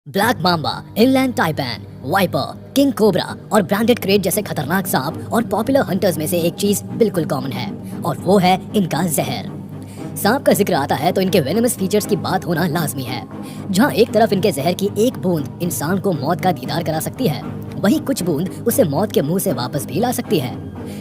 Black mamba, inland taipan, viper, king cobra और banded krait जैसे खतरनाक सांप और पॉपुलर हंटर्स में से एक चीज बिल्कुल कॉमन है और वो है इनका जहर। सांप का जिक्र आता है तो इनके वेनमस फीचर्स की बात होना लाजमी है। जहां एक तरफ इनके जहर की एक बूंद इंसान को मौत का दीदार करा सकती है, वहीं कुछ बूंद उसे मौत के मुंह से वापस भी ला सकती है।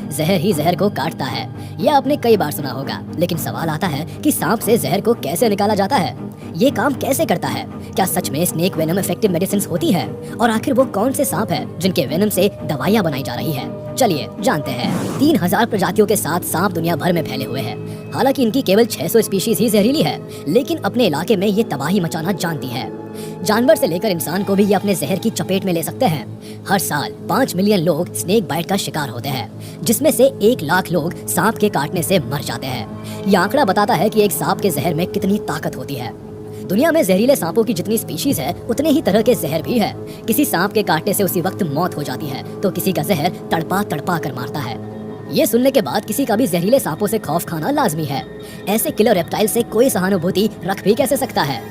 जहर ही जहर को काटता है, यह आपने कई बार सुना होगा, लेकिन सवाल आता है कि सांप से जहर को कैसे निकाला जाता है, ये काम कैसे करता है, क्या सच में स्नेक वेनम इफेक्टिव मेडिसिन होती है और आखिर वो कौन से सांप है जिनके वेनम से दवाइयाँ बनाई जा रही है। चलिए जानते हैं। 3000 प्रजातियों के साथ सांप दुनिया भर में फैले हुए हैं। हालांकि इनकी केवल 600 स्पीशीज ही जहरीली है, लेकिन अपने इलाके में ये तबाही मचाना जानती है। जानवर से लेकर इंसान को भी ये अपने जहर की चपेट में ले सकते हैं। हर साल 5 मिलियन लोग स्नेक बाइट का शिकार होते हैं, जिसमें से 1 लाख लोग सांप के काटने से मर जाते हैं। यह आंकड़ा बताता है कि एक सांप के जहर में कितनी ताकत होती है। दुनिया में जहरीले सांपों की जितनी स्पीशीज है, उतने ही तरह के जहर भी है। किसी सांप के काटने से उसी वक्त मौत हो जाती है, तो किसी का जहर तड़पा तड़पा कर मारता है। ये सुनने के बाद किसी का भी जहरीले सांपों से खौफ खाना लाजमी है। ऐसे किलर रेप्टाइल से कोई सहानुभूति रख भी कैसे सकता है।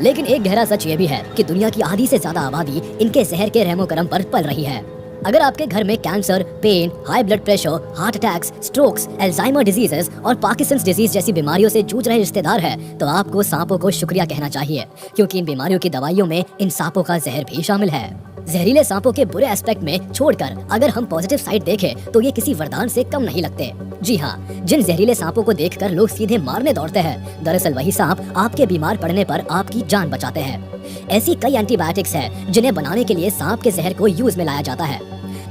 लेकिन एक गहरा सच ये भी है कि दुनिया की आधी से ज्यादा आबादी इनके जहर के रहमो करम पर पल रही है। अगर आपके घर में cancer, pain, high blood pressure, heart attacks, strokes, Alzheimer diseases और पार्किंसंस डिजीज जैसी बीमारियों से जूझ रहे रिश्तेदार हैं, तो आपको सांपों को शुक्रिया कहना चाहिए, क्योंकि इन बीमारियों की दवाइयों में इन सांपों का जहर भी शामिल है। जहरीले सांपों के बुरे एस्पेक्ट में छोड़कर अगर हम पॉजिटिव साइड देखें तो ये किसी वरदान से कम नहीं लगते। जी हाँ, जिन जहरीले सांपों को देखकर लोग सीधे मारने दौड़ते हैं, दरअसल वही सांप आपके बीमार पड़ने पर आपकी जान बचाते हैं। ऐसी कई एंटीबायोटिक्स हैं जिन्हें बनाने के लिए सांप के जहर को यूज में लाया जाता है।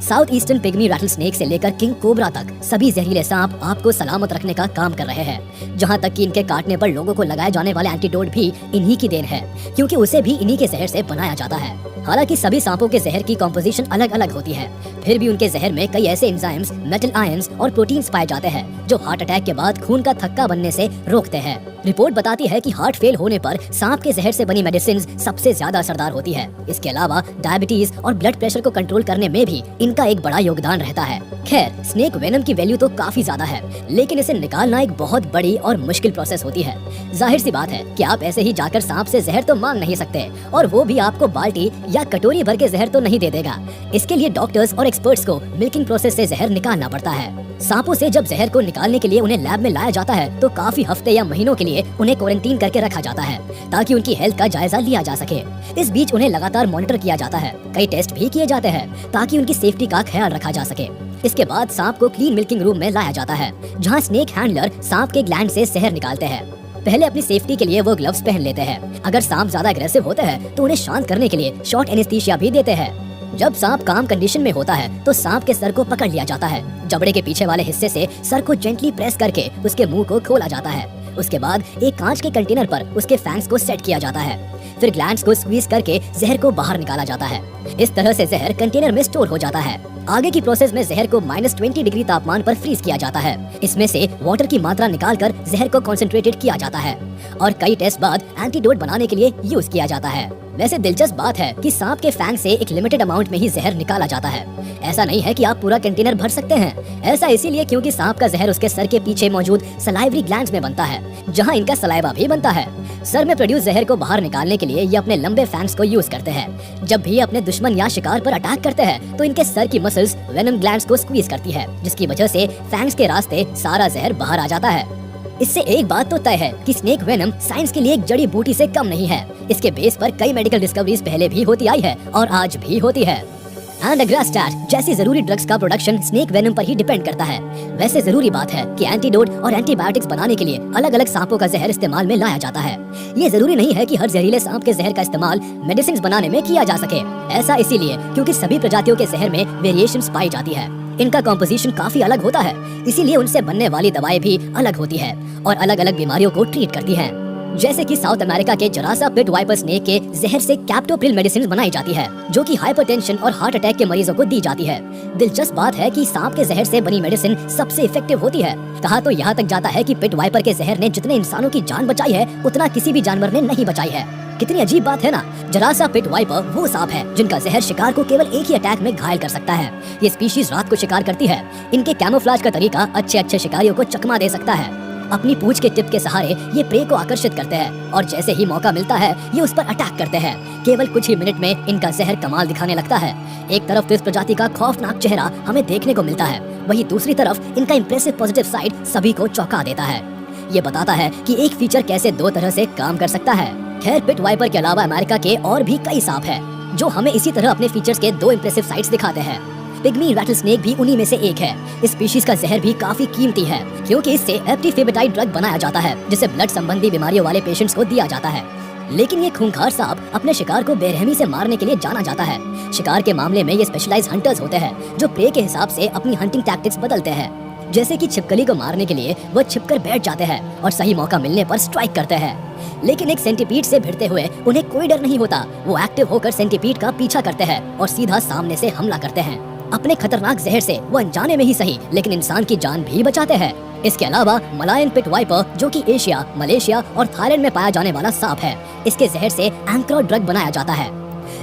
South eastern pygmy rattle snake से लेकर किंग कोबरा तक सभी जहरीले सांप आपको सलामत रखने का काम कर रहे हैं। जहां तक कि इनके काटने पर लोगों को लगाए जाने वाले एंटीडोट भी इन्हीं की देन है, क्योंकि उसे भी इन्हीं के जहर से बनाया जाता है। हालांकि सभी सांपों के जहर की कॉम्पोजिशन अलग अलग होती है, फिर भी उनके जहर में कई ऐसे एंजाइम्स, मेटल आयंस और प्रोटीन्स पाए जाते हैं जो हार्ट अटैक के बाद खून का थक्का बनने से रोकते हैं। रिपोर्ट बताती है कि हार्ट फेल होने पर सांप के जहर से बनी मेडिसिन सबसे ज्यादा असरदार होती है। इसके अलावा डायबिटीज और ब्लड प्रेशर को कंट्रोल करने में भी इनका एक बड़ा योगदान रहता है। खैर, स्नेक वेनम की वैल्यू तो काफी ज्यादा है, लेकिन इसे निकालना एक बहुत बड़ी और मुश्किल प्रोसेस होती है। जाहिर सी बात है कि आप ऐसे ही जाकर सांप से जहर तो मांग नहीं सकते, और वो भी आपको बाल्टी या कटोरी भर के जहर तो नहीं दे देगा। इसके लिए डॉक्टर्स और एक्सपर्ट्स को मिल्किंग प्रोसेस से जहर निकालना पड़ता है। सांपों से जब जहर को निकालने के लिए उन्हें लैब में लाया जाता है, तो काफी हफ्ते या महीनों के लिए उन्हें क्वारंटीन करके रखा जाता है, ताकि उनकी हेल्थ का जायजा लिया जा सके। इस बीच उन्हें लगातार मॉनिटर किया जाता है, कई टेस्ट भी किए जाते हैं ताकि उनकी सेफ्टी का ख्याल रखा जा सके। इसके बाद सांप को क्लीन मिल्किंग रूम में लाया जाता है, जहाँ स्नेक हैंडलर सांप के ग्लैंड से जहर निकालते हैं। पहले अपनी सेफ्टी के लिए वो ग्लव्स पहन लेते हैं। अगर सांप ज्यादा अग्रेसिव होते हैं तो उन्हें शांत करने के लिए शॉर्ट एनेस्थीसिया भी देते हैं। जब सांप काम कंडीशन में होता है तो सांप के सर को पकड़ लिया जाता है। जबड़े के पीछे वाले हिस्से से सर को जेंटली प्रेस करके उसके मुंह को खोला जाता है। उसके बाद एक कांच के कंटेनर पर उसके फैंग्स को सेट किया जाता है। फिर ग्लैंड्स को स्क्वीज करके जहर को बाहर निकाला जाता है। इस तरह से जहर कंटेनर में स्टोर हो जाता है। आगे की प्रोसेस में जहर को -20 डिग्री तापमान पर फ्रीज किया जाता है। इसमें से वाटर की मात्रा निकालकर जहर को कॉन्सेंट्रेटेड किया जाता है और कई टेस्ट बाद एंटीडोट बनाने के लिए यूज किया जाता है। वैसे दिलचस्प बात है कि सांप के फैंग से एक लिमिटेड अमाउंट में ही जहर निकाला जाता है। ऐसा नहीं है कि आप पूरा कंटेनर भर सकते हैं। ऐसा इसीलिए क्योंकि सांप का जहर उसके सर के पीछे मौजूद सलाइवरी ग्लैंड्स में बनता है, जहां इनका सलाइवा भी बनता है। सर में प्रोड्यूस जहर को बाहर निकालने के लिए ये अपने लंबे फैंग्स को यूज करते हैं। जब भी अपने दुश्मन या शिकार पर अटैक करते हैं तो इनके सर की मसल्स वेनम ग्लैंड्स को स्क्वीज करती है, जिसकी वजह से फैंग्स के रास्ते सारा जहर बाहर आ जाता है। इससे एक बात तो तय है कि स्नेक वेनम साइंस के लिए एक जड़ी बूटी से कम नहीं है। इसके बेस पर कई मेडिकल डिस्कवरीज पहले भी होती आई है और आज भी होती है। एंडग्रास्टैट जैसी जरूरी ड्रग्स का प्रोडक्शन स्नेक वेनम पर ही डिपेंड करता है। वैसे जरूरी बात है कि एंटीडोट और एंटीबायोटिक्स बनाने के लिए अलग अलग सांपों का जहर इस्तेमाल में लाया जाता है। ये जरूरी नहीं है कि हर जहरीले सांप के जहर का इस्तेमाल मेडिसिन बनाने में किया जा सके। ऐसा इसीलिए क्योंकि सभी प्रजातियों के जहर में वेरिएशंस पाई जाती है। इनका कॉम्पोजिशन काफी अलग होता है, इसीलिए उनसे बनने वाली दवाएं भी अलग होती है और अलग अलग बीमारियों को ट्रीट करती हैं। जैसे कि साउथ अमेरिका के जरासा पिट वाइपर स्नेक के जहर से कैप्टोप्रिल मेडिसिन बनाई जाती है, जो कि हाइपरटेंशन और हार्ट अटैक के मरीजों को दी जाती है। दिलचस्प बात है कि सांप के जहर से बनी मेडिसिन सबसे इफेक्टिव होती है। कहा तो यहाँ तक जाता है कि पिट वाइपर के जहर ने जितने इंसानों की जान बचाई है, उतना किसी भी जानवर ने नहीं बचाई है। कितनी अजीब बात है ना। जरासा पिट वाइपर वो सांप है जिनका जहर शिकार को केवल एक ही अटैक में घायल कर सकता है। ये स्पीशीज रात को शिकार करती है। इनके कैमोफ्लेज का तरीका अच्छे शिकारियों को चकमा दे सकता है। अपनी पूंछ के टिप के सहारे ये प्रे को आकर्षित करते हैं और जैसे ही मौका मिलता है ये उस पर अटैक करते हैं। केवल कुछ ही मिनट में इनका जहर कमाल दिखाने लगता है। एक तरफ तो इस प्रजाति का खौफनाक चेहरा हमें देखने को मिलता है, वहीं दूसरी तरफ इनका इंप्रेसिव पॉजिटिव साइड सभी को चौंका देता है। ये बताता है कि एक फीचर कैसे दो तरह से काम कर सकता है। खैर, पिट वाइपर के अलावा अमेरिका के और भी कई सांप हैं जो हमें इसी तरह अपने फीचर्स के दो इंप्रेसिव साइड्स दिखाते हैं। पिग्मी रैटलस्नेक भी उन्हीं में से एक है। इस स्पीशीज का जहर भी काफी कीमती है क्योंकि इससे एप्टीफेबेटाइड ड्रग बनाया जाता है जिसे ब्लड संबंधी बीमारियों वाले पेशेंट्स को दिया जाता है। लेकिन ये खूंखार सांप अपने शिकार को बेरहमी से मारने के लिए जाना जाता है। शिकार के मामले में ये स्पेशलाइज्ड हंटर्स होते हैं जो प्रे के हिसाब से अपनी हंटिंग टैक्टिक्स बदलते हैं। जैसे कि छिपकली को मारने के लिए वह छिपकर बैठ जाते हैं और सही मौका मिलने पर स्ट्राइक करते हैं। लेकिन एक सेंटीपीड से भिड़ते हुए उन्हें कोई डर नहीं होता। वो एक्टिव होकर सेंटीपीड का पीछा करते हैं और सीधा सामने से हमला करते हैं। अपने खतरनाक जहर से वो अनजाने में ही सही लेकिन इंसान की जान भी बचाते हैं। इसके अलावा मलायन पिट वाइपर जो कि एशिया, मलेशिया और थाईलैंड में पाया जाने वाला सांप है, इसके जहर से एंक्रो ड्रग बनाया जाता है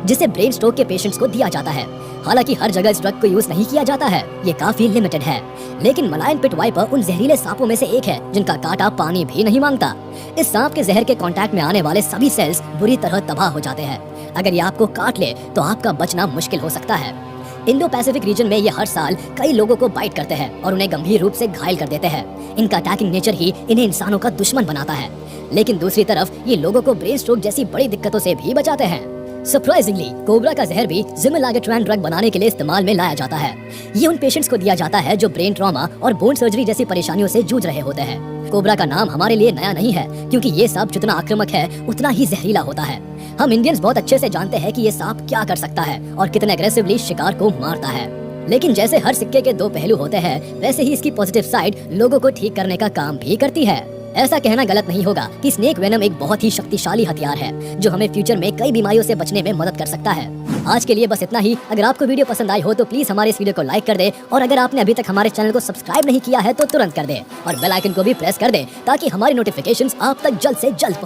जिसे ब्रेन स्ट्रोक के पेशेंट्स को दिया जाता है। हालांकि हर जगह इस ड्रग को यूज नहीं किया जाता है, ये काफी लिमिटेड है। लेकिन मलायन पिट वाइपर उन जहरीले सांपों में से एक है जिनका कांटा पानी भी नहीं मांगता। इस सांप के जहर के कांटेक्ट में आने वाले सभी सेल्स बुरी तरह तबाह हो जाते हैं। अगर ये आपको काट ले तो आपका बचना मुश्किल हो सकता है। इंडो पैसिफिक रीजन में ये हर साल कई लोगों को बाइट करते हैं और उन्हें गंभीर रूप से घायल कर देते हैं। इनका अटैकिंग नेचर ही इन्हें इंसानों का दुश्मन बनाता है। लेकिन दूसरी तरफ ये लोगों को ब्रेन स्ट्रोक जैसी बड़ी दिक्कतों से भी बचाते हैं। सरप्राइजिंगली कोबरा का जहर भी जिमेलागेट्रैन ड्रग बनाने के लिए इस्तेमाल में लाया जाता है। ये उन पेशेंट्स को दिया जाता है जो ब्रेन ट्रॉमा और बोन सर्जरी जैसी परेशानियों से जूझ रहे होते हैं। कोबरा का नाम हमारे लिए नया नहीं है क्योंकि ये सांप जितना आक्रामक है उतना ही जहरीला होता है। हम इंडियंस बहुत अच्छे से जानते हैं कि ये सांप क्या कर सकता है और कितने अग्रेसिवली शिकार को मारता है। लेकिन जैसे हर सिक्के के दो पहलू होते हैं वैसे ही इसकी पॉजिटिव साइड लोगों को ठीक करने का काम भी करती है। ऐसा कहना गलत नहीं होगा कि स्नेक वेनम एक बहुत ही शक्तिशाली हथियार है जो हमें फ्यूचर में कई बीमारियों से बचने में मदद कर सकता है। आज के लिए बस इतना ही। अगर आपको वीडियो पसंद आई हो तो प्लीज हमारे इस वीडियो को लाइक कर दे और अगर आपने अभी तक हमारे चैनल को सब्सक्राइब नहीं किया है तो तुरंत कर दे और बेल आइकन को भी प्रेस कर दे ताकि हमारी नोटिफिकेशंस आप तक जल्द से जल्द